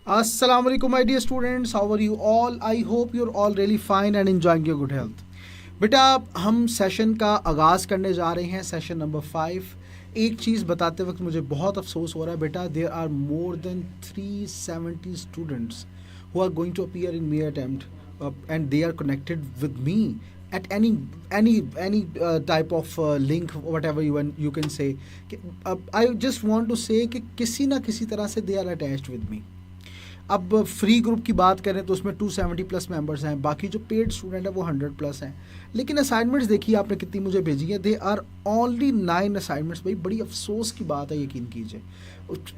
Assalamu alaikum my dear students, how are you all? I hope you're all really fine and enjoying your good health. बेटा हम session का आगाज़ करने जा रहे हैं, सेशन नंबर 5। एक चीज़ बताते वक्त मुझे बहुत अफसोस हो रहा है बेटा, there are more than 370 students who are going to appear in May attempt and they are connected with me at any type of link, whatever you can say. I just want to say कि किसी ना किसी तरह से they are attached with me. अब free group की बात करें तो उसमें 270 प्लस मेंबर्स हैं, बाकी जो पेड स्टूडेंट है वो 100 प्लस हैं। लेकिन असाइनमेंट्स देखिए आपने कितनी मुझे भेजी है, दे आर ओनली 9 असाइनमेंट्स। भाई बड़ी अफसोस की बात है, यकीन कीजिए।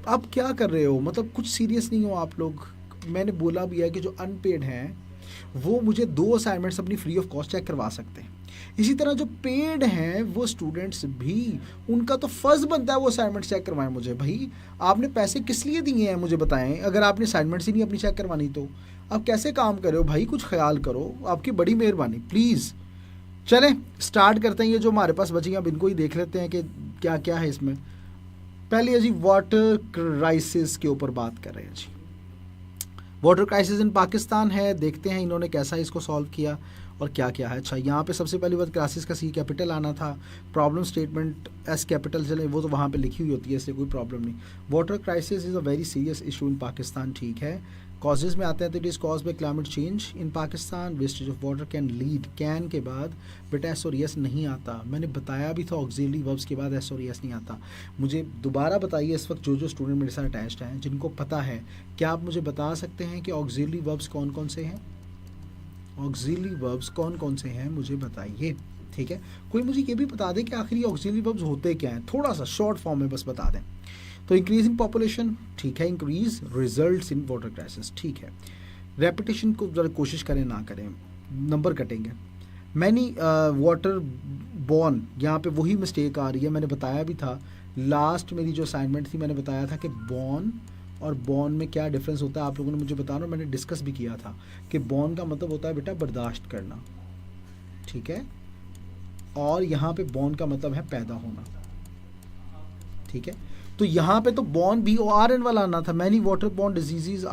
आप क्या कर रहे हो, मतलब कुछ सीरियस नहीं हो आप लोग। मैंने बोला भी है कि जो अनपेड हैं वो मुझे 2 असाइनमेंट्स अपनी फ्री ऑफ कॉस्ट चेक करवा सकते हैं। इसी तरह जो पेड हैं वो स्टूडेंट्स भी, उनका तो फ़र्ज़ बनता है वो असाइनमेंट चेक करवाएं मुझे। भाई आपने पैसे किस लिए दिए हैं मुझे बताएं। अगर आपने असाइनमेंट्स ही नहीं अपनी चेक करवानी तो आप कैसे काम कर रहे हो भाई, कुछ ख्याल करो, आपकी बड़ी मेहरबानी प्लीज़। चलें स्टार्ट करते हैं, ये जो हमारे पास बची हैं अब इनको ही देख लेते हैं कि क्या क्या है इसमें। पहले है जी वाटर क्राइसिस के ऊपर बात कर रहे हैं जी। वाटर क्राइसिस इन पाकिस्तान है, देखते हैं इन्होंने कैसा इसको सॉल्व किया और क्या क्या है। अच्छा यहाँ पे सबसे पहली बात क्राइसिस का सी कैपिटल आना था, प्रॉब्लम स्टेटमेंट एस कैपिटल, चले वो तो वहाँ पे लिखी हुई होती है इसलिए कोई प्रॉब्लम नहीं। Water crisis is a very serious issue in Pakistan, ठीक है। कॉजेज़ में आते हैं तो it is cause by climate change in Pakistan, wastage of water can lead, can के बाद बेटा एस और यस नहीं आता। मैंने बताया भी था ऑक्सिलरी वर्ब्स के बाद एस और यस नहीं आता। मुझे दोबारा बताइए इस वक्त जो स्टूडेंट मेरे साथ अटैच्ड हैं जिनको पता है, क्या आप मुझे बता सकते हैं कि ऑक्सिलरी वर्ब्स कौन कौन से हैं? ऑक्सिलरी वर्ब्स कौन कौन से हैं मुझे बताइए, ठीक है। कोई मुझे ये भी बता दें कि आखिर ये ऑक्सिलरी वर्ब्स होते क्या हैं, थोड़ा सा शॉर्ट फॉर्म में बस बता दें। तो इंक्रीजिंग पॉपुलेशन, ठीक है, increase results in water crisis, ठीक है। रेपिटेशन को ज़रा कोशिश करें ना करें, नंबर कटेंगे। मैनी वाटर बॉर्न, यहाँ पे वही मिस्टेक आ रही है, मैंने बताया भी था लास्ट मेरी जो असाइनमेंट थी मैंने बताया था कि बॉर्न और बॉर्न में क्या डिफरेंस होता है, आप लोगों ने मुझे बताना, मैंने डिस्कस भी किया था कि बॉर्न का मतलब होता है बेटा बर्दाश्त करना, ठीक है, और यहाँ पे बॉर्न का मतलब है पैदा होना, ठीक है। तो यहाँ पे तो बॉर्न भी आर एन वाला आना था। Many water borne diseases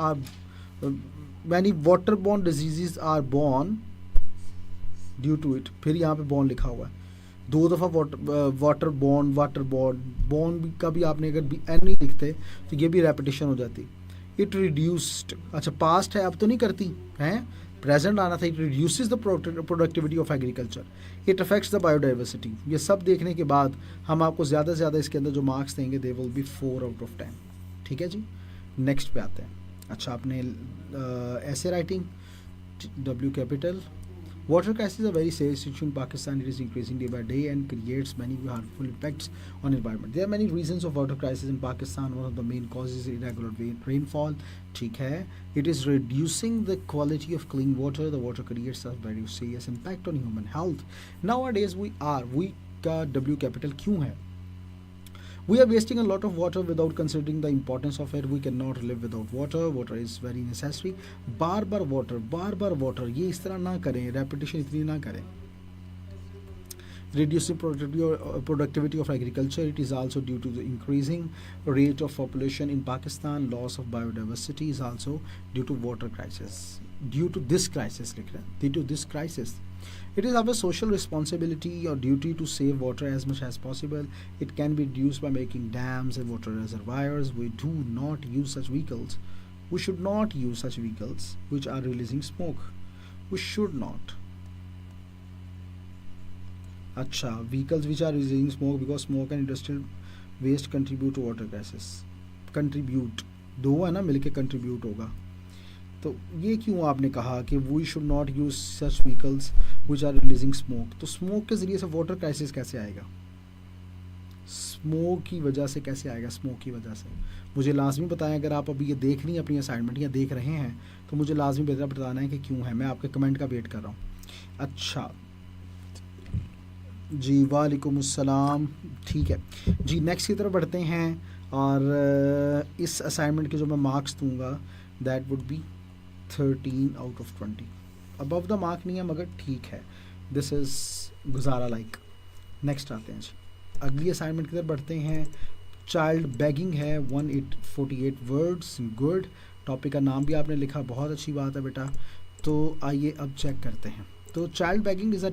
are born due to it, फिर यहाँ पे बॉर्न लिखा हुआ है 2 दफ़ा, वाटर बॉर्न का भी आपने अगर भी एन नहीं लिखते तो ये भी रेपिटेशन हो जाती। इट रिड्यूस्ड, अच्छा पास्ट है अब तो नहीं करती हैं, प्रेजेंट आना था। It reduces the productivity of agriculture, it affects the biodiversity. ये सब देखने के बाद हम आपको ज़्यादा से ज़्यादा इसके अंदर जो मार्क्स देंगे they will be 4 out of 10, ठीक है जी। नेक्स्ट पे आते हैं। अच्छा आपने ऐसे writing W capital, water crisis is a very serious issue in Pakistan. It is increasing day by day and creates many harmful impacts on environment. There are many reasons of water crisis in Pakistan. One of the main causes is irregular rainfall. ठीक है, it is reducing the quality of clean water. The water creates a very serious impact on human health. Nowadays we का W capital क्यों है? We are wasting a lot of water without considering the importance of it. We cannot live without water. Water is very necessary. Bar bar water, ये इस तरह ना करें, repetition इतनी ना करें। Reducing productivity of agriculture, it is also due to the increasing rate of population in Pakistan. Loss of biodiversity is also due to water crisis. Due to this crisis, it is our social responsibility or duty to save water as much as possible. It can be reduced by making dams and water reservoirs. We do not use such vehicles. We should not use such vehicles which are releasing smoke. We should not. अच्छा, vehicles which are releasing smoke because smoke and industrial waste contribute to water crisis. Contribute, दो है ना, मिलके contribute होगा। तो ये क्यों आपने कहा कि we should not use such vehicles which are releasing smoke? तो स्मोक के ज़रिए से वाटर क्राइसिस कैसे आएगा? स्मोक की वजह से कैसे आएगा? स्मोक की वजह से मुझे लाजमी बताएं। अगर आप अभी ये देख रही हैं अपनी असाइनमेंट या देख रहे हैं तो मुझे लाजमी बताना है कि क्यों है। मैं आपके कमेंट का वेट कर रहा हूँ। अच्छा जी, वालेकुम अस्सलाम, ठीक है जी। नेक्स्ट की तरफ बढ़ते हैं और इस असाइनमेंट के जो मैं मार्क्स दूंगा that would be 13 out of 20। Above the mark नहीं है मगर ठीक है, दिस इज़ गुजारा लाइक। नेक्स्ट आते हैं जी, अगली असाइनमेंट की तरफ बढ़ते हैं। चाइल्ड बैगिंग है 1848 वर्ड्स, गुड। टॉपिक का नाम भी आपने लिखा, बहुत अच्छी बात है बेटा। तो आइए अब चेक करते हैं। तो child begging is a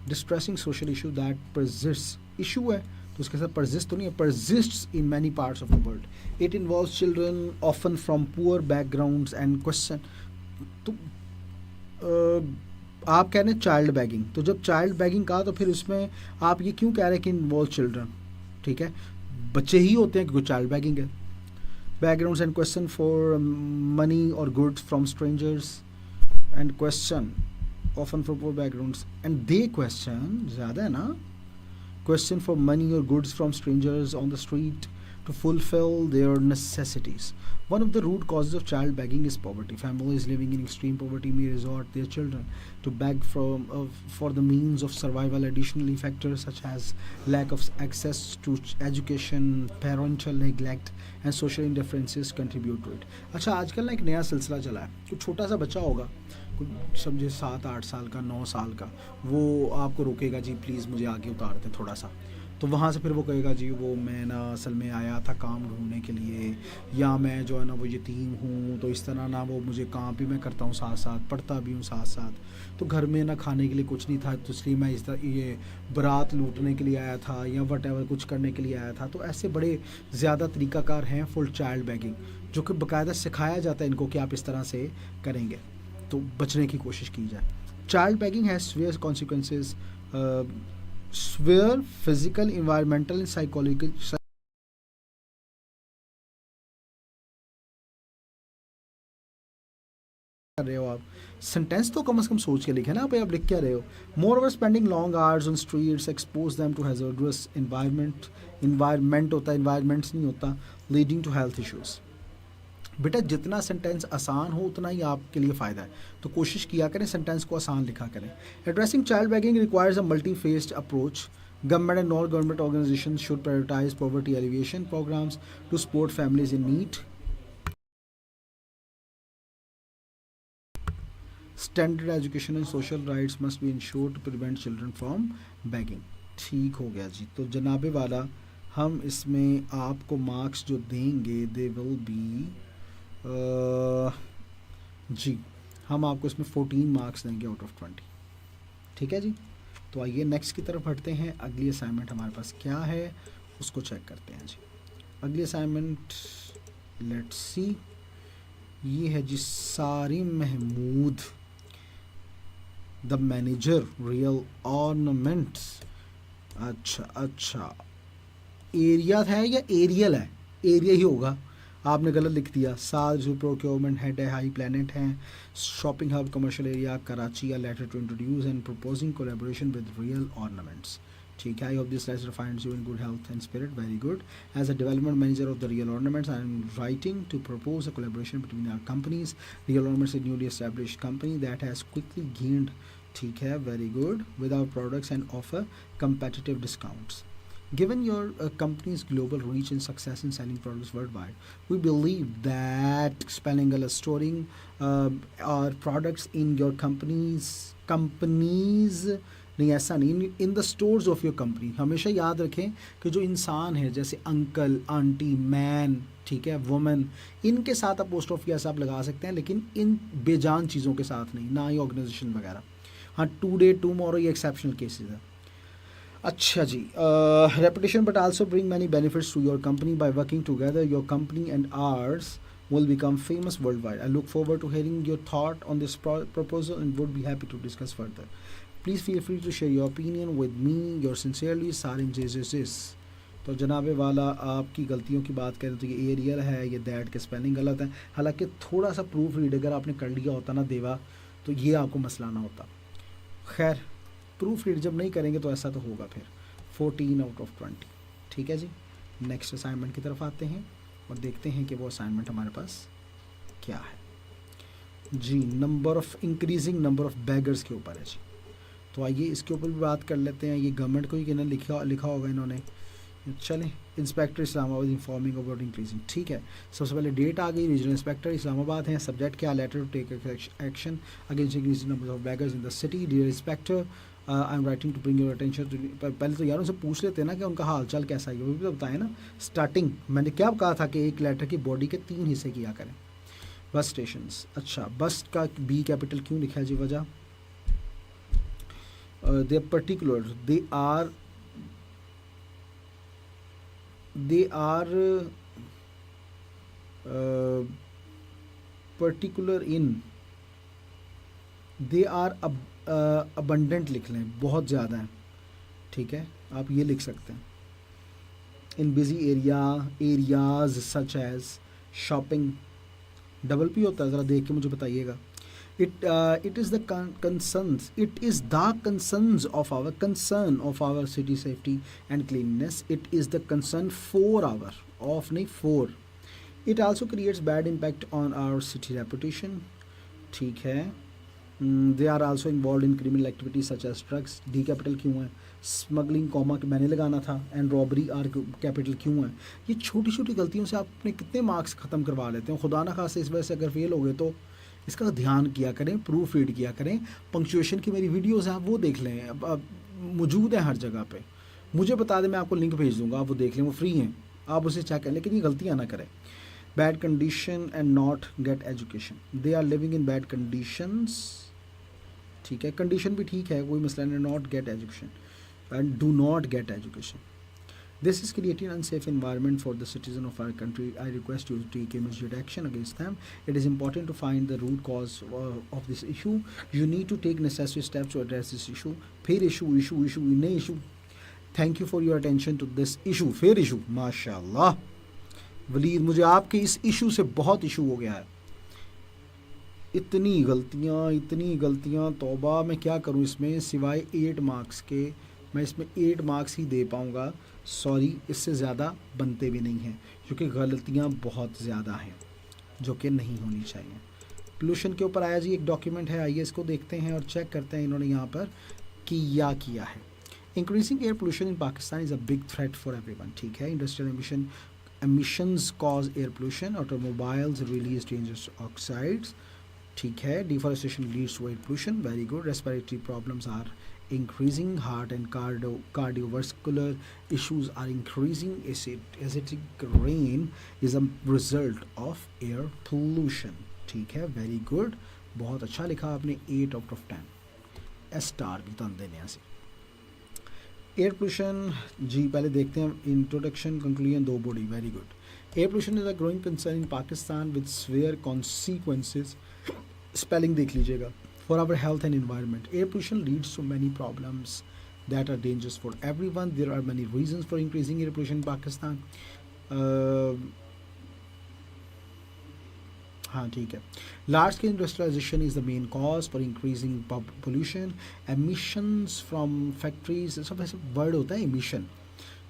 distressing social issue that persist, issue है तो उसके साथ परसिस्ट तो नहीं है, persists in many parts of the world. It involves children often from poor backgrounds and question. तो आप कह रहे हैं चाइल्ड बैगिंग, तो जब चाइल्ड बैगिंग कहा तो फिर उसमें आप ये क्यों कह रहे हैं कि इन्वॉल्व चिल्ड्रन? ठीक है, बच्चे ही होते हैं क्योंकि चाइल्ड बैगिंग है। Backgrounds and question for money और goods from strangers and question often from poor backgrounds, and they question, ज़्यादा है ना, question for money or goods from strangers on the street to fulfill their necessities. One of the root causes of child begging is poverty. Families living in extreme poverty may resort their children to beg for the means of survival. Additionally, factors such as lack of access to education, parental neglect and social indifferences contribute to it. अच्छा, आजकल ना एक नया सिलसिला चला है, कुछ छोटा सा बच्चा होगा, कुछ समझे 7-8 साल का, 9 साल का, वो आपको रोकेगा, जी प्लीज़ मुझे आगे उतार दें थोड़ा सा। तो वहाँ से फिर वो कहेगा जी वो मैं ना असल में आया था काम ढूंढने के लिए, या मैं जो है ना वो यतीम हूँ, तो इस तरह ना वो मुझे काम भी मैं करता हूँ साथ साथ, पढ़ता भी हूँ साथ साथ, तो घर में ना खाने के लिए कुछ नहीं था, तो इसलिए मैं इस तरह ये बारात लूटने के लिए आया था या वटेवर कुछ करने के लिए आया था। तो ऐसे बड़े ज़्यादा तरीक़ाकार हैं फुल चाइल्ड बैगिंग, जो कि बाकायदा सिखाया जाता है इनको कि आप इस तरह से करेंगे तो बचने की कोशिश की जाए। Child bagging has severe consequences, severe physical, environmental and psychological कर रहे हो आप। सेंटेंस तो कम से कम सोच के लिखे ना, आप लिख क्या रहे हो। Moreover spending long hours on streets expose them to hazardous environment होता है, इन्वायरमेंट्स नहीं होता, लीडिंग टू हेल्थ इश्यूज़। बेटा जितना सेंटेंस आसान हो उतना ही आपके लिए फ़ायदा है, तो कोशिश किया करें सेंटेंस को आसान लिखा करें। Addressing child bagging requires a multi faced approach. Government and non-government organizations should prioritize poverty alleviation programs to support families in need. Standard education and social rights must be ensured to prevent children from begging. ठीक हो गया जी। तो जनाबे वाला हम इसमें आपको marks जो देंगे दे विल बी जी, हम आपको इसमें 14 मार्क्स देंगे आउट ऑफ 20। ठीक है जी। तो आइए नेक्स्ट की तरफ हटते हैं। अगली असाइनमेंट हमारे पास क्या है उसको चेक करते हैं जी। अगली असाइनमेंट लेट्स सी, ये है जी Sarim Mahmood, the manager real ornaments. अच्छा, एरिया है या एरियल है? एरिया ही होगा, आपने गलत लिख दिया। साल जो प्रोक्योरमेंट हेड है, हाई प्लानट हैं, shopping hub commercial area Karachi, a letter to introduce and proposing collaboration with Real Ornaments. ठीक है, I hope this letter finds you in good health and spirit. Very good. As a development manager of the Real Ornaments I am writing to propose a collaboration between our companies. Real Ornaments is newly established company that has quickly gained, ठीक है, very good, with our products and offer competitive discounts. Given your company's global reach and success in selling products worldwide, we believe that expanding or storing our products in your companies नहीं, ऐसा नहीं, in the stores of your company. हमेशा याद रखें कि जो इंसान है जैसे अंकल, आंटी, मैन, ठीक है, वुमेन, इनके साथ आप पोस्ट ऑफ यस आप लगा सकते हैं, लेकिन इन बेजान चीज़ों के साथ नहीं, ना ही ऑर्गेनाइजेशन वगैरह। हाँ, टुडे टुमारो ये एक्सेप्शनल केसेस है। अच्छा जी, reputation but also bring many benefits to your company by working together your company and ours will become famous worldwide. I look forward to hearing your thought on this proposal and would be happy to discuss further. Please feel free to share your opinion with me. Yours sincerely, Sarim JJS. तो जनाबे वाला आपकी गलतियों की बात करें तो ये एरियल है, ये दैट के स्पेलिंग गलत है। हालांकि थोड़ा सा प्रूफ रीड अगर आपने कर लिया होता ना देवा, तो ये आपको मसला ना होता। खैर, प्रूफ रीड जब नहीं करेंगे तो ऐसा तो होगा फिर। 14 आउट ऑफ 20। ठीक है जी, नेक्स्ट असाइनमेंट की तरफ आते हैं और देखते हैं कि वो असाइनमेंट हमारे पास क्या है जी। Number of increasing number of beggars के ऊपर है जी। तो आइए इसके ऊपर भी बात कर लेते हैं। ये गवर्नमेंट को ही कहना लिखा होगा इन्होंने। चलें, inspector Islamabad informing about increasing. ठीक है, सबसे पहले डेट आ गई, रीजनल इंस्पेक्टर इस्लामाबाद हैं। सब्जेक्ट क्या, letter to take action against increasing number of beggars in the city. Dear inspector, I am writing to bring your attention. पहले तो यार उनसे पूछ लेते हैं ना कि उनका हाल चाल कैसा है, वो भी तो बताएं ना। स्टार्टिंग मैंने क्या कहा था कि एक लेटर की बॉडी के 3 हिस्से किया करें। बस स्टेशंस, अच्छा बस का बी कैपिटल क्यों लिखा है जी? वजह they particular, they are particular in, they are abundant लिख लें, बहुत ज़्यादा है, ठीक है, आप ये लिख सकते हैं। In busy areas such as shopping, double P होता है, ज़रा देख के मुझे बताइएगा। It is the concerns, it is the concerns of our concern of our city safety and cleanliness. It is the concern for our, of नहीं for. It also creates bad impact on our city reputation, ठीक है। They are also involved in criminal activities such as drugs, D capital क्यों है? Smuggling comma मैंने लगाना था, and robbery are capital क्यों है? ये छोटी छोटी गलतियों से आप अपने कितने मार्क्स ख़त्म करवा लेते हो। खुदा ना खास्ते इस वजह से अगर फेल हो गए तो इसका ध्यान किया करें, प्रूफ रीड किया करें। पंक्चुएशन की मेरी वीडियोस हैं, आप वो देख लें, अब मौजूद है हर जगह पे। मुझे बता दें, मैं आपको लिंक भेज दूंगा, आप वो देख लें, वो फ्री हैं, आप उसे चेक करें, लेकिन ये गलतियाँ ना करें। Bad condition and not get education, they are living in bad conditions, ठीक है, कंडीशन भी ठीक है, कोई मसला नहीं। Not get education and do not get education, this is creating unsafe environment for the citizen of our country. I request you to take immediate action against them. It is important to find the root cause of this issue. You need to take necessary steps to address this issue. फिर issue नहीं issue. Thank you for your attention to this issue. फिर issue, माशाल्लाह वलीद, मुझे आपके इस issue से बहुत issue हो गया है। इतनी गलतियाँ, तौबा, मैं क्या करूँ इसमें, सिवाय 8 मार्क्स के मैं इसमें 8 मार्क्स ही दे पाऊँगा। सॉरी, इससे ज़्यादा बनते भी नहीं हैं, क्योंकि गलतियाँ बहुत ज़्यादा हैं जो कि नहीं होनी चाहिए। पोल्यूशन के ऊपर आया जी, एक डॉक्यूमेंट है, आइए इसको देखते हैं और चेक करते हैं इन्होंने यहाँ पर किया है। Increasing air pollution in Pakistan is a big threat for everyone, ठीक है। Industrial emissions cause air pollution, automobiles release dangerous oxides, ठीक है। Deforestation leads to air pollution, very good. Respiratory problems are increasing, heart and cardiovascular issues are increasing. Acidic rain is a result of air pollution, ठीक है, very good, बहुत अच्छा लिखा आपने, 8 out of 10 star भी तन देने से। एयर पोल्यूशन जी पहले देखते हैं, introduction, conclusion, 2 body, very good. Air pollution is a growing concern in Pakistan with severe consequences, spelling देख लीजिएगा, for our health and environment. Air pollution leads to many problems that are dangerous for everyone. There are many reasons for increasing air pollution in Pakistan. हाँ ठीक है। Large scale industrialization is the main cause for increasing pollution. Emissions from factories, सब ऐसे word होता है emission,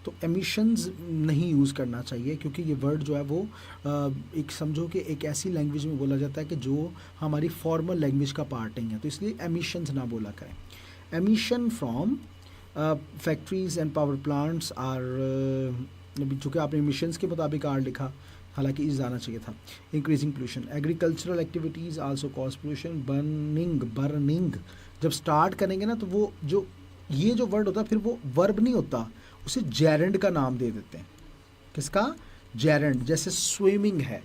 तो emissions नहीं use करना चाहिए, क्योंकि ये वर्ड जो है वो एक समझो कि एक ऐसी लैंग्वेज में बोला जाता है कि जो हमारी फॉर्मल लैंग्वेज का पार्ट नहीं है, तो इसलिए एमिशंस ना बोला करें। Emission from factories and power plants are, चूँकि आपने एमिशंस के मुताबिक आर लिखा, हालांकि इस जाना चाहिए था। Increasing pollution, agricultural activities also cause pollution. Burning जब स्टार्ट करेंगे ना, तो वो जो ये जो वर्ड होता है फिर वो वर्ब नहीं होता, उसे जेरेंड का नाम दे देते हैं। किसका? जेरेंड। जैसे स्विमिंग है,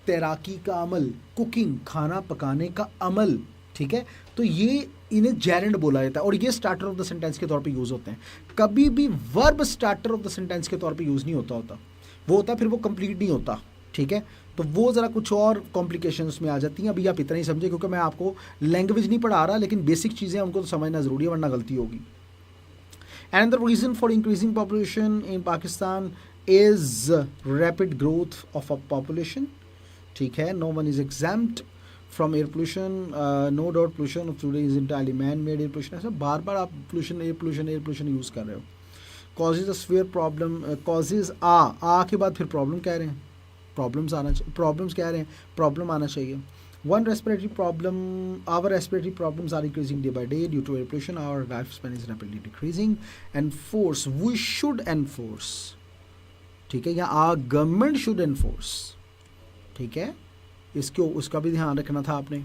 तैराकी का अमल, कुकिंग खाना पकाने का अमल, ठीक है, तो ये इन्हें जेरेंड बोला जाता है, और ये स्टार्टर ऑफ द सेंटेंस के तौर पे यूज़ होते हैं। कभी भी verb starter of the sentence के तौर पे यूज़ नहीं होता वो होता फिर वो कंप्लीट नहीं होता, ठीक है। तो वो ज़रा कुछ और कॉम्प्लिकेशंस में आ जाती हैं। अभी आप इतना ही समझे, क्योंकि मैं आपको लैंग्वेज नहीं पढ़ा रहा, लेकिन बेसिक चीज़ें उनको तो समझना ज़रूरी है, वरना गलती होगी। And the reason for increasing population in Pakistan is rapid growth of a population, ठीक है। No one is exempt from air pollution. No doubt pollution of today is entirely man-made air pollution. ऐसा बार बार आप air pollution use कर रहे हो। Causes a severe problem. Causes आ के बाद फिर problem कह रहे हैं, problems कह रहे हैं, problem आना चाहिए। One respiratory problem, our respiratory problems are increasing day by day due to air pollution. Our lifespan is rapidly decreasing. Enforce, we should enforce, ठीक है, या our government should enforce, ठीक है, इसको उसका भी ध्यान रखना था आपने।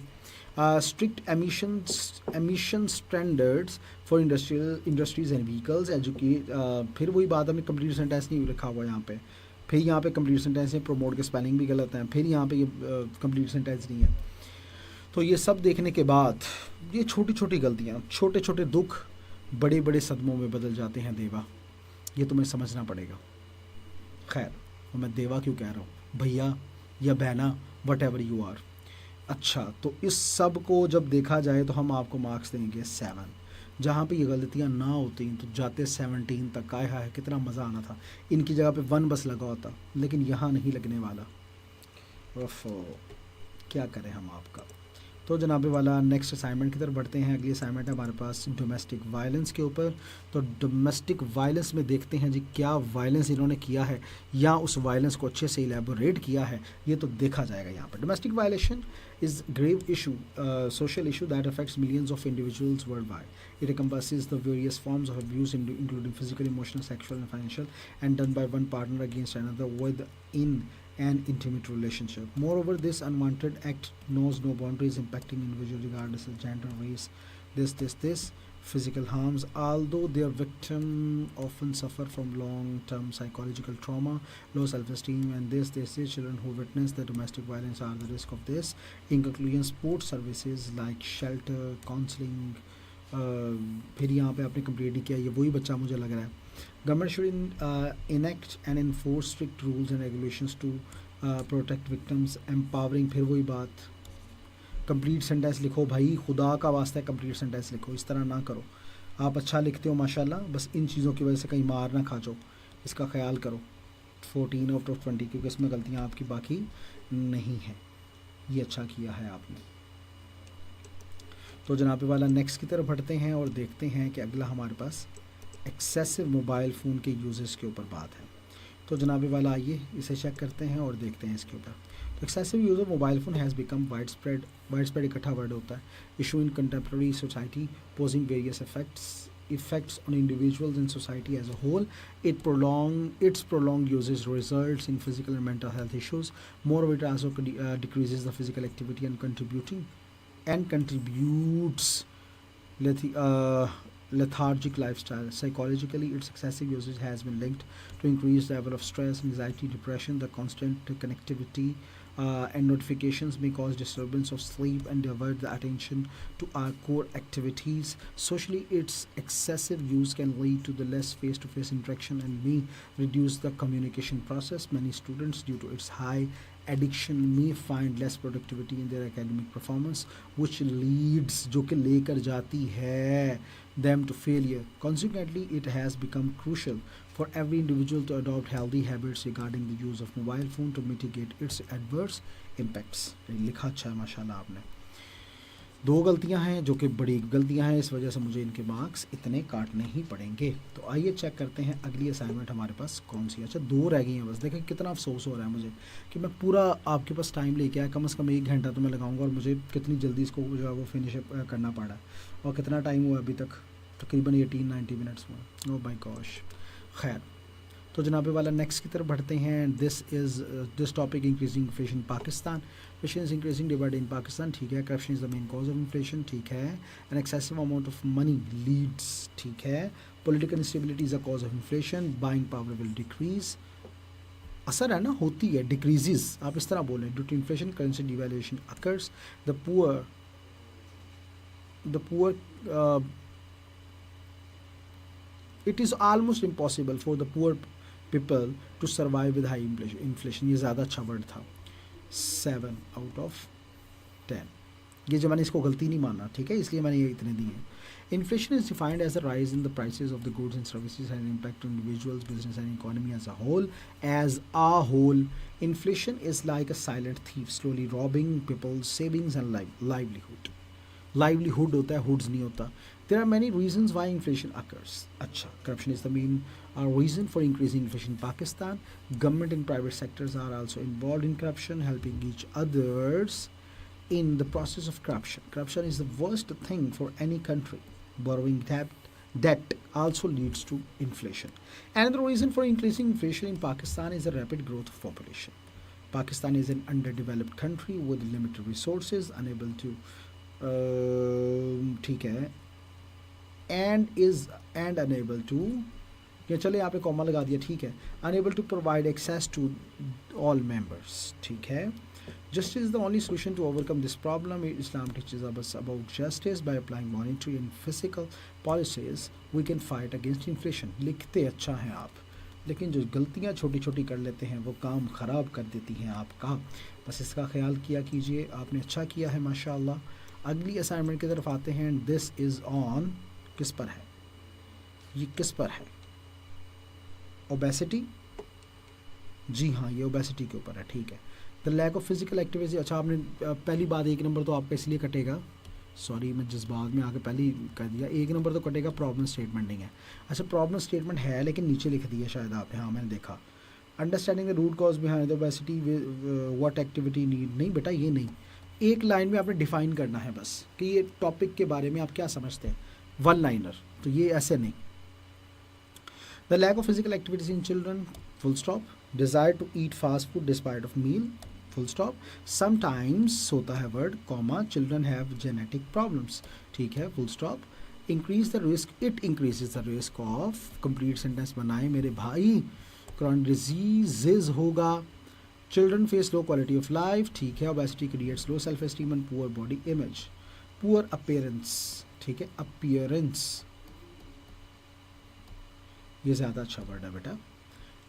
strict emission standards for industries and vehicles, educate, फिर वही बात, हमें कंप्लीट सेंटेंस नहीं लिखा हुआ यहाँ पे, फिर यहाँ पे कंप्लीट सेंटेंस है, प्रोमोट के स्पेलिंग भी गलत हैं, फिर यहाँ पे ये कंप्लीट सेंटेंस नहीं है। तो ये सब देखने के बाद ये छोटी छोटी गलतियाँ, छोटे छोटे दुख बड़े बड़े सदमों में बदल जाते हैं देवा, ये तुम्हें समझना पड़ेगा। खैर, मैं देवा क्यों कह रहा हूँ, भैया या बहना, वट एवर यू आर। अच्छा, तो इस सब को जब देखा जाए तो हम आपको मार्क्स देंगे 7। जहाँ पे ये गलतियाँ ना होती तो जाते 17 तक। आया है कितना मज़ा आना था, इनकी जगह पे 1 बस लगा होता, लेकिन यहाँ नहीं लगने वाला। क्या करें हम आपका। तो जनाबे वाला नेक्स्ट असाइनमेंट की तरफ बढ़ते हैं। अगली असाइनमेंट है हमारे पास डोमेस्टिक वायलेंस के ऊपर। तो डोमेस्टिक वायलेंस में देखते हैं जी क्या वायलेंस इन्होंने किया है या उस वायलेंस को अच्छे से इलेबोरेट किया है, ये तो देखा जाएगा यहाँ पर। Domestic violation is grave issue, social issue that affects millions of individuals worldwide. It encompasses the various forms of abuse including physical, emotional, sexual and financial, and done by one partner against another within an intimate relationship. Moreover, this unwanted act knows no boundaries, impacting individuals regardless of gender, race, this physical harms. Although their victim often suffer from long-term psychological trauma, low self-esteem, and this children who witness the domestic violence are the risk of this. In conclusion, support services like shelter, counseling, फिर यहाँ पे आपने complete नहीं किया, ये वही बच्चा मुझे लग रहा है। Government should enact and enforce strict rules and regulations to protect victims, empowering, फिर वही बात, कंप्लीट सेंटेंस लिखो भाई, खुदा का वास्ता है कंप्लीट सेंटेंस लिखो, इस तरह ना करो। आप अच्छा लिखते हो माशाल्लाह, बस इन चीज़ों की वजह से कहीं मार ना खा जाओ, इसका ख्याल करो। 14 आउट ऑफ 20, क्योंकि इसमें गलतियाँ आपकी बाकी नहीं हैं, ये अच्छा किया है आपने। तो जनाबे वाला नेक्स्ट की तरफ बढ़ते हैं और देखते हैं कि अगला हमारे पास एक्सेसिव मोबाइल फ़ोन के यूजेस के ऊपर बात है। तो जनाबे वाला आइए इसे चेक करते हैं और देखते हैं इसके ऊपर। तो excessive use of mobile phone has become widespread इकट्ठा वर्ड होता है, issue in contemporary society, posing various effects on individuals and society as a whole. Its prolonged usage results in physical and mental health issues. Moreover, it also decreases the physical activity and contributes lethargic lifestyle. Psychologically, its excessive usage has been linked to increased level of stress, anxiety, depression. The constant connectivity and notifications may cause disturbance of sleep and divert the attention to our core activities. Socially, its excessive use can lead to the less face-to-face interaction and may reduce the communication process. Many students, due to its high addiction, may find less productivity in their academic performance, which leads, जो कि लेकर जाती है, them to failure. Consequently, it has become crucial for every individual to adopt healthy habits regarding the use of mobile phone to mitigate its adverse impacts. लिखा अच्छा है माशाल्लाह आपने। 2 गलतियां हैं जो कि बड़ी गलतियां हैं, इस वजह से मुझे इनके मार्क्स इतने काटने ही पड़ेंगे। तो आइए चेक करते हैं अगली असाइनमेंट हमारे पास कौन सी। अच्छा 2 रह गई हैं बस। देखें कितना अफसोस हो रहा है मुझे कि मैं पूरा आपके पास टाइम लेके आया, कम से कम 1 घंटा तो मैं लगाऊंगा और मुझे कितनी जल्दी इसको जो है वो फिनिश करना पड़ा। और कितना टाइम हुआ अभी तक, तकरीबन 18-19 मिनट्स हुआ। Oh my gosh. खैर, तो जनाबे वाला नेक्स्ट की तरफ बढ़ते हैं। This topic increasing inflation Pakistan. Inflation is increasing day by day in Pakistan, ठीक है। Corruption is the main cause of inflation, ठीक है। An excessive amount of money leads, ठीक है। Political instability is a cause of inflation. Buying power will decrease, असर है ना, होती है, डिक्रीजेज, आप इस तरह बोलें। Due to inflation currency devaluation occurs. The poor it is almost impossible for the poor people to survive with high inflation. ये ज़्यादा अच्छा वर्ड था। 7 आउट ऑफ 10। ये जो मैंने इसको गलती नहीं माना, ठीक है, इसलिए मैंने ये इतने दिए। Inflation is defined as a rise in the prices of the goods and services and impact on individuals, business and economy as a whole. Inflation is like a silent thief, slowly robbing people's savings and livelihood. Livelihood होता है, hoods नहीं होता। There are many reasons why inflation occurs. अच्छा, corruption is the main reason for increasing inflation in Pakistan. Government and private sectors are also involved in corruption, helping each others in the process of corruption. Corruption is the worst thing for any country. Borrowing debt also leads to inflation. Another reason for increasing inflation in Pakistan is the rapid growth of population. Pakistan is an underdeveloped country with limited resources, unable to ठीक है, and unable to, या चले यहाँ पे comma लगा दिया, ठीक है, unable to provide access to all members, ठीक है. Justice is the only solution to overcome this problem. Islam teaches us about justice. By applying monetary and physical policies, we can fight against inflation. लिखते अच्छा हैं आप, लेकिन जो गलतियाँ छोटी छोटी कर लेते हैं वो काम ख़राब कर देती हैं आपका. बस इसका ख्याल किया कीजिए. आपने अच्छा किया है माशाअल्लाह. अगली असाइनमेंट की तरफ आते हैं. दिस इज़ ऑन, किस पर है ये, किस पर है? ओबेसिटी. जी हाँ, ये ओबेसिटी के ऊपर है, ठीक है. The lack of physical activity. अच्छा, आपने पहली बात 1 नंबर तो आपका इसलिए कटेगा, सॉरी मैं जज्बात में आके पहले ही कर दिया. 1 नंबर तो कटेगा, प्रॉब्लम स्टेटमेंट नहीं है. अच्छा, प्रॉब्लम स्टेटमेंट है लेकिन नीचे लिख दिया शायद आपने, हाँ मैंने देखा. Understanding the root cause behind the obesity, what activity need. नहीं बेटा, ये नहीं. एक लाइन में आपने डिफाइन करना है बस कि ये टॉपिक के बारे में आप क्या समझते हैं, 1 लाइनर. तो ये ऐसे नहीं. The lack of physical activities in children, full stop. Desire to eat fast food despite of meal, full stop. Sometimes होता है word, comma, children have genetic problems, ठीक है, full stop. Increase the risk, it increases the risk of, complete sentence बनाए मेरे भाई. chronic diseases होगा. children face low quality of life, ठीक है. obesity creates low self esteem and poor body image, poor appearance, ठीक है. appearance ये ज़्यादा अच्छा वर्ड है बेटा.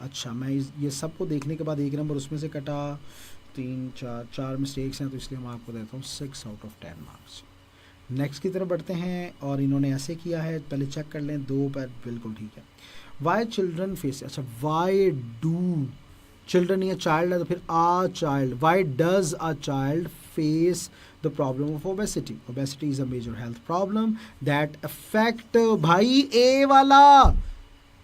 अच्छा, मैं ये सबको देखने के बाद 1 नंबर उसमें से कटा. 4 मिस्टेक्स हैं, तो इसलिए मैं आपको देता हूँ 6 आउट ऑफ 10 मार्क्स. नेक्स्ट की तरफ बढ़ते हैं. और इन्होंने ऐसे किया है, पहले चेक कर लें. 2 पर बिल्कुल ठीक है. वाई चिल्ड्रन फेस, अच्छा वाई डू, चिल्ड्रन या चाइल्ड है तो फिर a child. Why does a child face the problem of obesity. Obesity is a major health problem that affect, भाई ए वाला,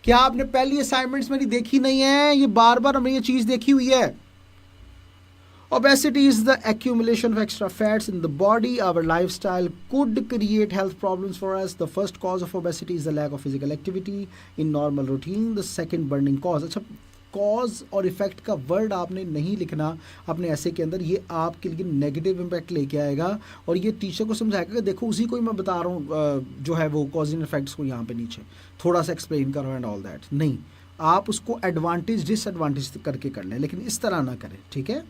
क्या आपने पहली असाइनमेंट्स मेरी देखी नहीं है? ये बार बार हमने ये चीज़ देखी हुई है. Obesity is the accumulation of extra fats in the body. Our lifestyle could create health problems for us. The first cause of obesity is the lack of physical activity in normal routine. The second burning cause. अच्छा, cause और effect का word आपने नहीं लिखना अपने ऐसे के अंदर. ये आपके लिए नेगेटिव इम्पैक्ट लेके आएगा और ये टीचर को समझाएगा कि देखो उसी को ही मैं बता रहा हूँ जो है वो कॉज एंड इफेक्ट्स को यहाँ पे नीचे थोड़ा सा एक्सप्लेन करो एंड ऑल दैट. नहीं, आप उसको एडवांटेज डिसएडवांटेज करके कर लें, लेकिन इस तरह ना करें, ठीक है.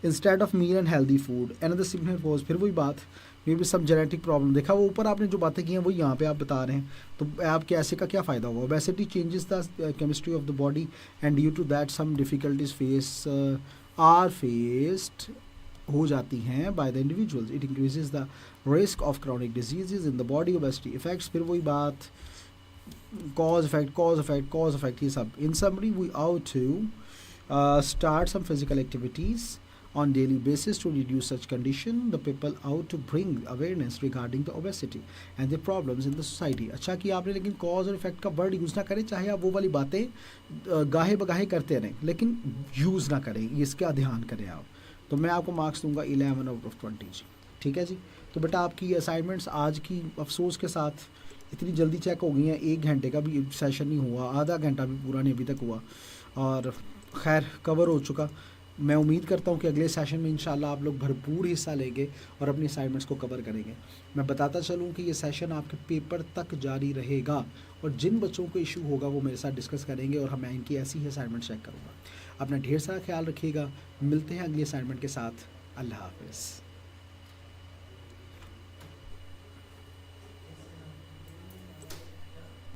Instead of meal and healthy food, another significant cause, फिर वही बात, maybe some genetic problem. देखा वो ऊपर आपने जो बातें की हैं वो यहाँ पे आप बता रहे हैं, तो आपके ऐसे का क्या फ़ायदा हुआ. Obesity changes the chemistry of the body and due to that some difficulties faced हो जाती हैं by the individuals. It increases the risk of chronic diseases in the body. Obesity effects, फिर वही बात, कॉज इफेक्ट ये सब. In summary we ought to start some physical activities on daily basis to reduce such condition. The people out to bring awareness regarding the obesity and the problems in the society. अच्छा कि आपने, लेकिन cause और effect का word use ना करें, चाहे आप वो वाली बातें गाहे बगाहे करते रहें, लेकिन यूज़ ना करें, इसका ध्यान करें आप. तो मैं आपको मार्क्स दूंगा 11 आउट ऑफ 20 जी, ठीक है जी. तो बेटा आपकी असाइनमेंट्स आज की अफसोस के साथ इतनी जल्दी चेक हो गई हैं. 1 घंटे का भी सेशन नहीं हुआ, आधा घंटा भी पूरा नहीं अभी तक हुआ, और खैर कवर हो चुका. मैं उम्मीद करता हूँ कि अगले सेशन में इंशाल्लाह आप लोग भरपूर हिस्सा लेंगे और अपनी असाइनमेंट्स को कवर करेंगे. मैं बताता चलूँ कि ये सेशन आपके पेपर तक जारी रहेगा, और जिन बच्चों को इशू होगा वो मेरे साथ डिस्कस करेंगे और मैं इनकी ऐसी ही असाइनमेंट चेक करूँगा. अपना ढेर सारा ख्याल रखिएगा. मिलते हैं अगली असाइनमेंट के साथ. अल्लाह हाफ़िज़.